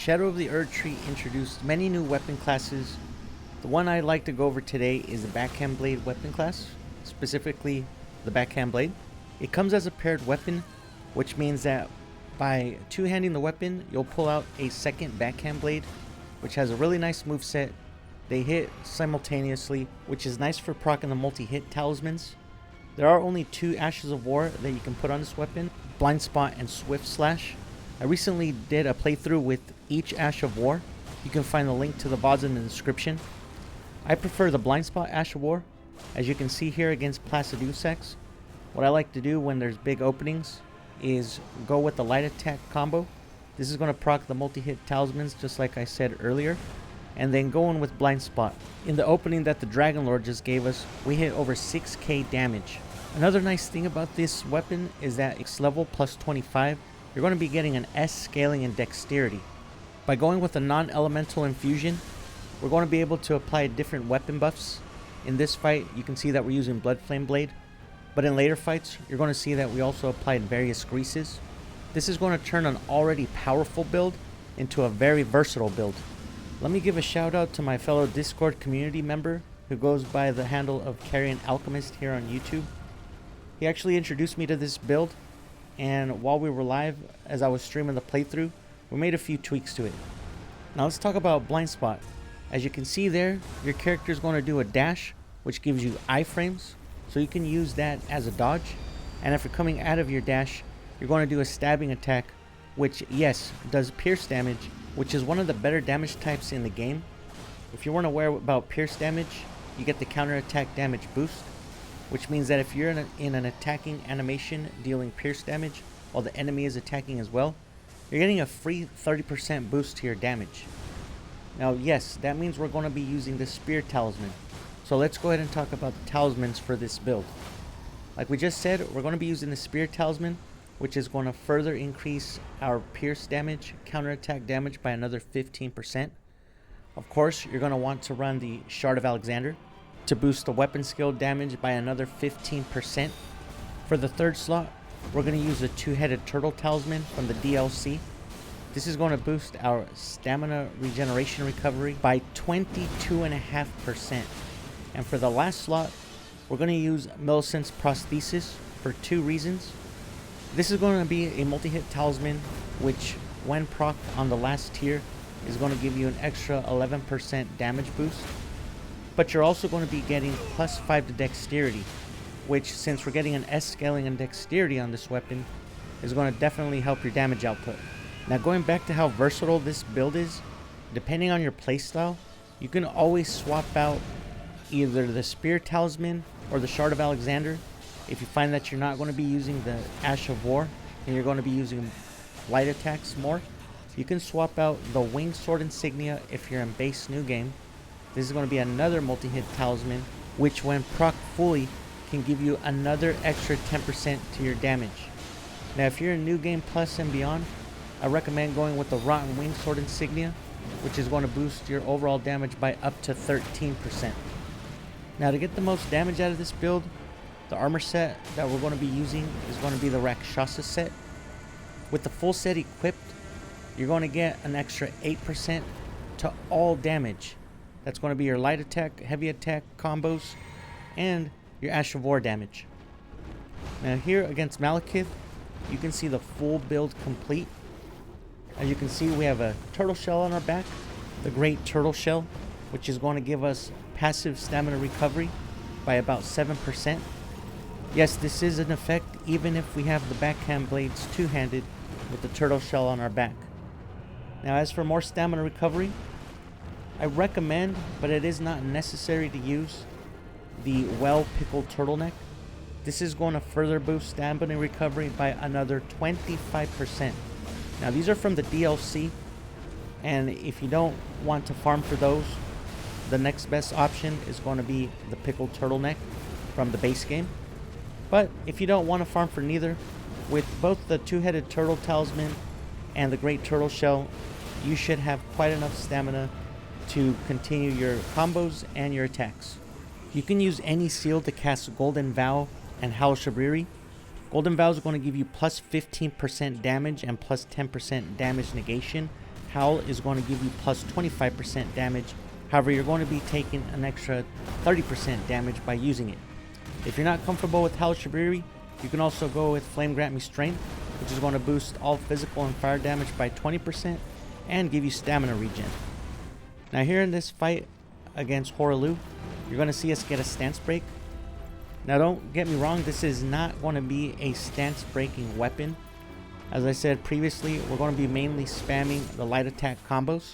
Shadow of the Erdtree introduced many new weapon classes. The one I'd like to go over today is the Backhand Blade weapon class, specifically the Backhand Blade. It comes as a paired weapon, which means that by two-handing the weapon, you'll pull out a second Backhand Blade, which has a really nice moveset. They hit simultaneously, which is nice for proccing the multi-hit Talismans. There are only two Ashes of War that you can put on this weapon, Blind Spot and Swift Slash. I recently did a playthrough with each Ash of War. You can find the link to the VODs in the description. I prefer the Blind Spot Ash of War, as you can see here against Placidusax. What I like to do when there's big openings is go with the light attack combo. This is going to proc the multi-hit Talismans just like I said earlier, and then go in with Blind Spot. In the opening that the Dragon Lord just gave us, we hit over 6k damage. Another nice thing about this weapon is that it's level plus 25. You're going to be getting an S scaling in dexterity. By going with a non-elemental infusion, we're going to be able to apply different weapon buffs. In this fight, you can see that we're using Blood Flame Blade, but in later fights, you're going to see that we also applied various greases. This is going to turn an already powerful build into a very versatile build. Let me give a shout out to my fellow Discord community member who goes by the handle of Carrion Alchemist here on YouTube. He actually introduced me to this build, and while we were live, as I was streaming the playthrough, we made a few tweaks to it. Now let's talk about Blind Spot. As you can see there, your character is going to do a dash, which gives you iframes, so you can use that as a dodge. And if you're coming out of your dash, you're going to do a stabbing attack, which, yes, does pierce damage, which is one of the better damage types in the game. If you weren't aware about pierce damage, you get the counter attack damage boost, which means that if you're in an attacking animation dealing pierce damage while the enemy is attacking as well, you're getting a free 30% boost to your damage. Now yes, that means we're going to be using the Spear Talisman. So let's go ahead and talk about the Talismans for this build. Like we just said, we're going to be using the Spear Talisman, which is going to further increase our pierce damage, counterattack damage by another 15%. Of course, you're going to want to run the Shard of Alexander to boost the weapon skill damage by another 15%. For the third slot, we're going to use the two-headed turtle talisman from the DLC. This is going to boost our stamina regeneration recovery by 22.5%. And for the last slot, we're going to use Millicent's prosthesis for two reasons. This is going to be a multi-hit talisman, which when procced on the last tier is going to give you an extra 11% damage boost. But you're also going to be getting plus 5 to dexterity, which, since we're getting an S scaling in dexterity on this weapon, is going to definitely help your damage output. Now, going back to how versatile this build is, depending on your playstyle, you can always swap out either the Spear Talisman or the Shard of Alexander. If you find that you're not going to be using the Ash of War and you're going to be using light attacks more, you can swap out the Winged Sword Insignia if you're in base new game. This is going to be another multi-hit talisman, which when proc fully can give you another extra 10% to your damage. Now if you're in New Game Plus and beyond, I recommend going with the Rotten Winged Sword Insignia, which is going to boost your overall damage by up to 13%. Now to get the most damage out of this build, the armor set that we're going to be using is going to be the Rakshasa set. With the full set equipped, you're going to get an extra 8% to all damage. That's going to be your light attack, heavy attack combos, and your Ash of War damage. Now here against Malekith, you can see the full build complete. As you can see, we have a turtle shell on our back, the Great Turtle Shell, which is going to give us passive stamina recovery by about 7%. Yes, this is an effect even if we have the Backhand Blades two-handed with the turtle shell on our back. Now as for more stamina recovery, I recommend, but it is not necessary to use, the well-pickled turtleneck. This is going to further boost stamina recovery by another 25%. Now these are from the DLC, and if you don't want to farm for those, the next best option is going to be the pickled turtleneck from the base game. But if you don't want to farm for neither, with both the two-headed turtle talisman and the Great Turtle Shell, you should have quite enough stamina to continue your combos and your attacks. You can use any seal to cast Golden Vow and Howl Shabriri. Golden Vow is going to give you plus 15% damage and plus 10% damage negation. Howl is going to give you plus 25% damage. However, you're going to be taking an extra 30% damage by using it. If you're not comfortable with Howl Shabiri, you can also go with Flame Grant Me Strength, which is going to boost all physical and fire damage by 20% and give you stamina regen. Now here in this fight against Hoaraloo, you're going to see us get a stance break. Now don't get me wrong, this is not going to be a stance breaking weapon. As I said previously, we're going to be mainly spamming the light attack combos.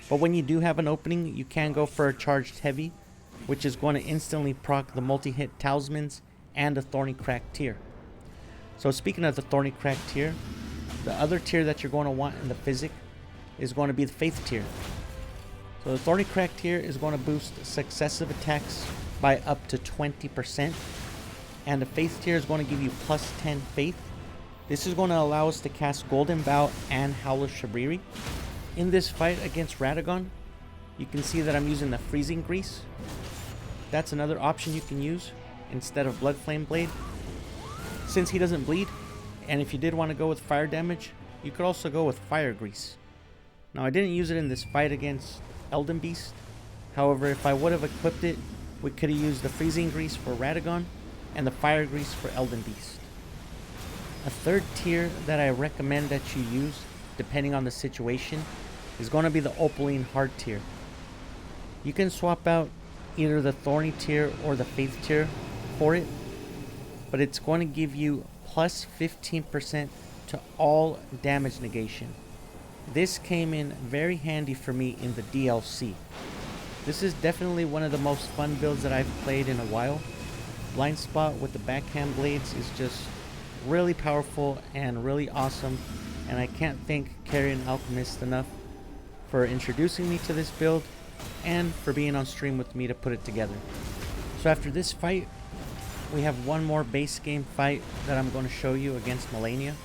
But when you do have an opening, you can go for a charged heavy, which is going to instantly proc the multi-hit Talismans and the Thorny Crack tier. So speaking of the Thorny Crack tier, the other tier that you're going to want in the Physick is going to be the Faith tier. So the Thorny Crack tier is going to boost successive attacks by up to 20%. And the Faith tier is going to give you plus 10 Faith. This is going to allow us to cast Golden Bow and Howl of Shabriri. In this fight against Radagon, you can see that I'm using the Freezing Grease. That's another option you can use instead of Blood Flame Blade, since he doesn't bleed. And if you did want to go with fire damage, you could also go with Fire Grease. Now I didn't use it in this fight against Elden Beast. However, if I would have equipped it, we could have used the Freezing Grease for Radagon and the Fire Grease for Elden Beast. A third tier that I recommend that you use, depending on the situation, is going to be the Opaline Hard tier. You can swap out either the Thorny tier or the Faith tier for it, but it's going to give you plus 15% to all damage negation. This came in very handy for me in the DLC. This is definitely one of the most fun builds that I've played in a while. Blind Spot with the Backhand blades is just really powerful and really awesome, and I can't thank Carrion Alchemist enough for introducing me to this build and for being on stream with me to put it together. So after this fight, we have one more base game fight that I'm going to show you against Melania.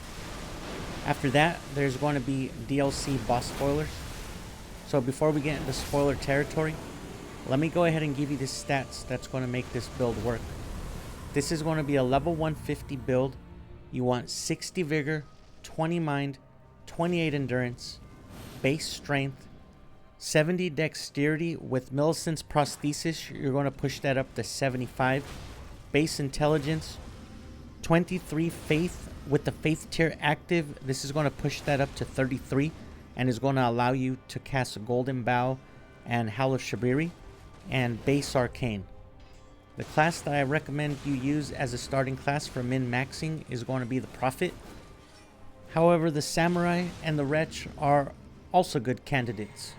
After that, there's going to be DLC boss spoilers. So before we get into spoiler territory, let me go ahead and give you the stats that's going to make this build work. This is going to be a level 150 build. You want 60 vigor, 20 mind, 28 endurance, base strength, 70 dexterity. With Millicent's prosthesis, you're going to push that up to 75. Base intelligence, 23 faith. With the Faith tier active, this is going to push that up to 33 and is going to allow you to cast a Golden Bow and Howl of Shabriri and base arcane. The class that I recommend you use as a starting class for min-maxing is going to be the Prophet. However, the Samurai and the Wretch are also good candidates.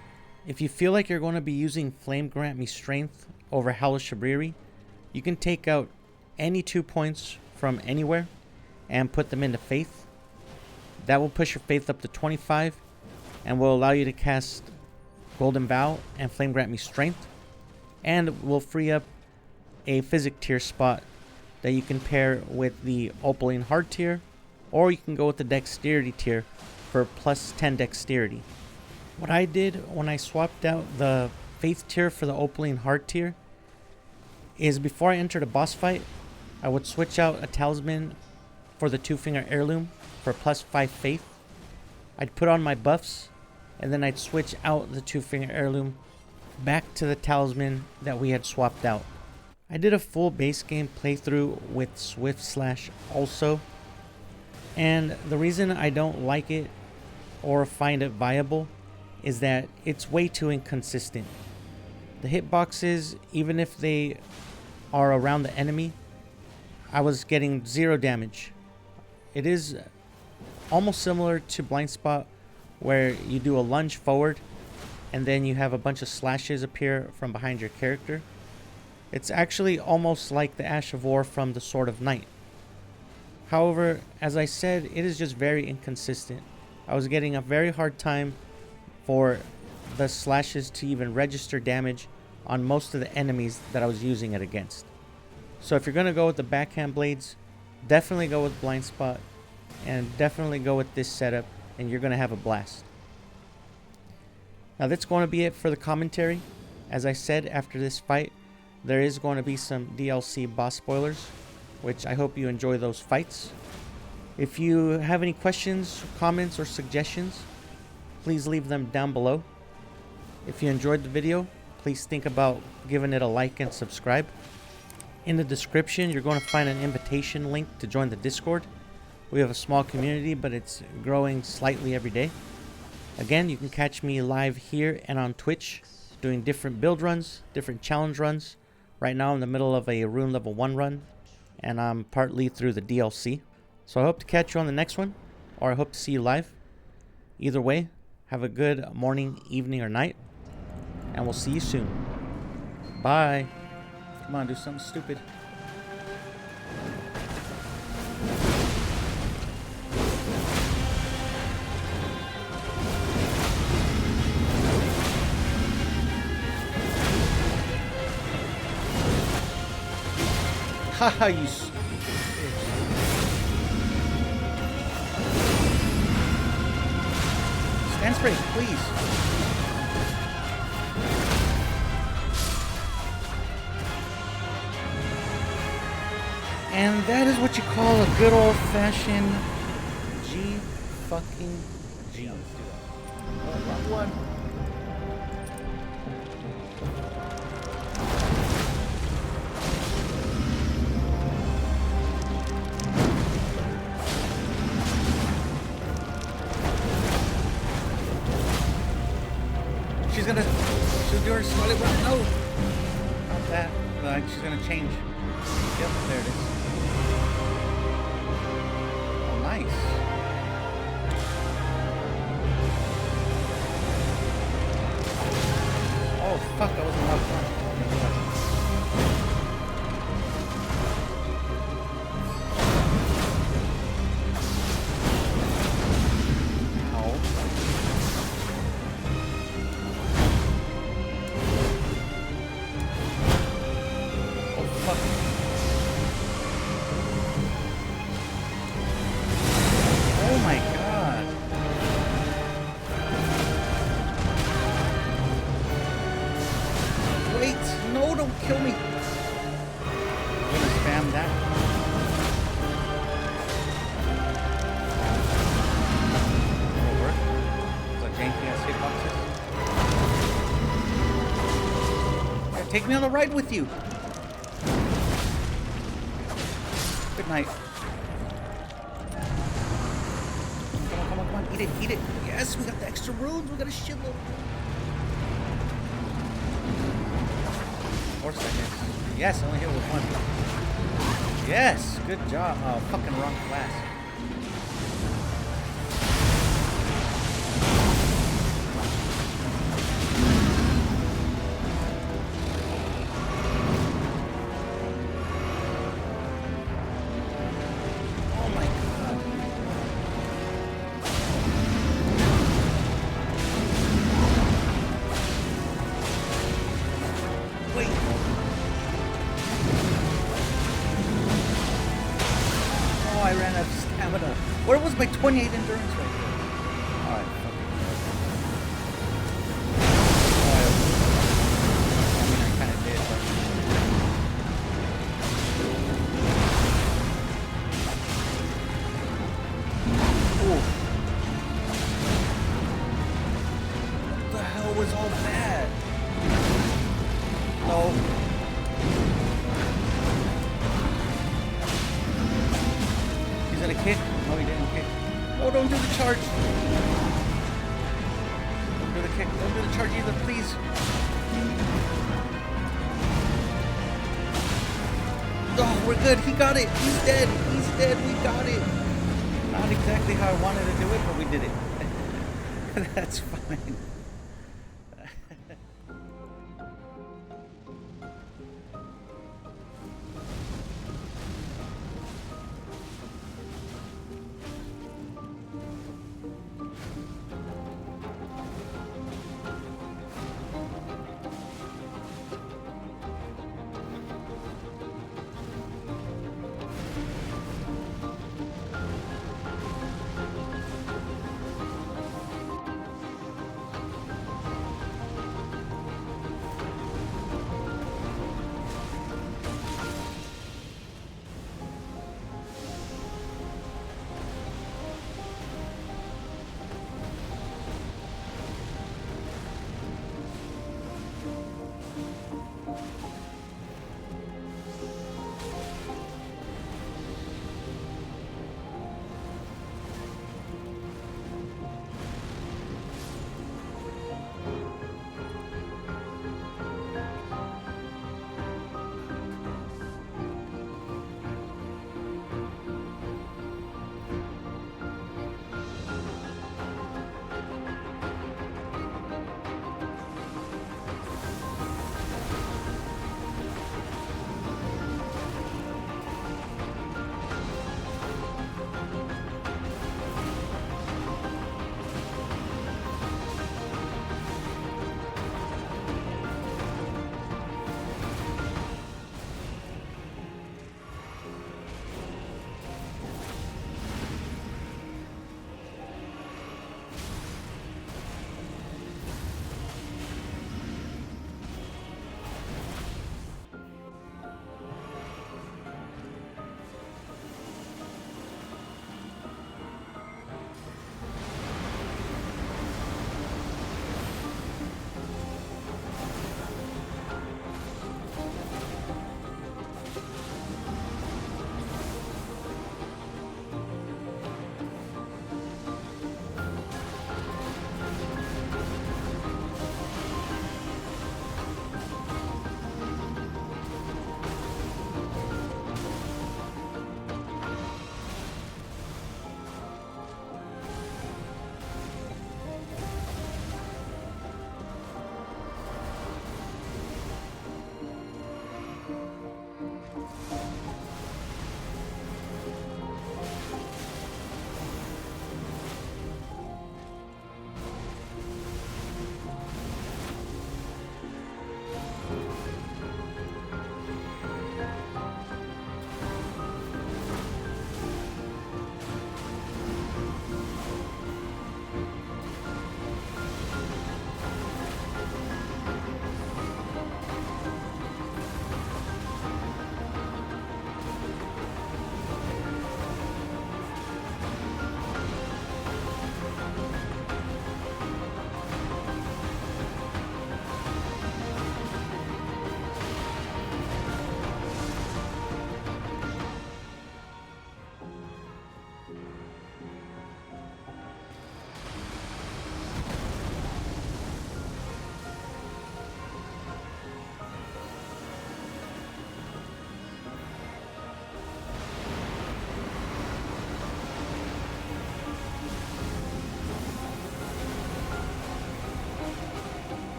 If you feel like you're going to be using Flame Grant Me Strength over Howl of Shabriri, you can take out any 2 points from anywhere and put them into Faith. That will push your Faith up to 25 and will allow you to cast Golden Bow and Flame Grant Me Strength, and will free up a Physick tier spot that you can pair with the Opaline Hard tier, or you can go with the Dexterity tier for plus 10 Dexterity. What I did when I swapped out the Faith tier for the Opaline Hard tier is, before I entered a boss fight, I would switch out a Talisman for the 2-finger heirloom for plus 5 faith. I'd put on my buffs, and then I'd switch out the 2-finger heirloom back to the Talisman that we had swapped out. I did a full base game playthrough with Swift Slash also, and the reason I don't like it or find it viable is that it's way too inconsistent. The hitboxes, even if they are around the enemy, I was getting 0 damage. It is almost similar to Blind Spot, where you do a lunge forward and then you have a bunch of slashes appear from behind your character. It's actually almost like the Ash of War from the Sword of Night. However, as I said, it is just very inconsistent. I was getting a very hard time for the slashes to even register damage on most of the enemies that I was using it against. So if you're going to go with the Backhand blades, definitely go with Blind Spot, and definitely go with this setup, and you're going to have a blast. Now that's going to be it for the commentary. As I said, after this fight, there is going to be some DLC boss spoilers, which I hope you enjoy those fights. If you have any questions, comments, or suggestions, please leave them down below. If you enjoyed the video, please think about giving it a like and subscribe. In the description, you're going to find an invitation link to join the Discord. We have a small community, but it's growing slightly every day. Again, you can catch me live here and on Twitch, doing different build runs, different challenge runs. Right now I'm in the middle of a Rune Level 1 run, and I'm partly through the DLC. So I hope to catch you on the next one, or I hope to see you live. Either way, have a good morning, evening, or night, and we'll see you soon. Bye. Come on, do something stupid. Haha, you bitch. Stand straight, please. And that is what you call a good old-fashioned G-fucking-G. Wrong one. She'll do her smiley run. No! Not that. She's gonna change. Yep, there it is. Oh, nice. Oh, fuck, that was a lot of fun. Oh my god. Wait, no, don't kill me. I'm gonna spam that. That'll work. Those janky ass hitboxes. Yeah, take me on the ride with you. Good night. Come on, eat it. Yes, we got the extra runes. We got a shitload. Of course I missed. Yes, I only hit with one. Yes, good job. Oh, fucking wrong class. I ran out of stamina. Where was my 28 endurance right here? Alright, fuck it. I mean, I kind of did, but... Ooh. What the hell was all that? No. He's gonna kick? No, he didn't kick. Oh, don't do the charge. Don't do the kick. Don't do the charge either, please. Oh, we're good. He got it. He's dead. He's dead. We got it. Not exactly how I wanted to do it, but we did it. That's fine.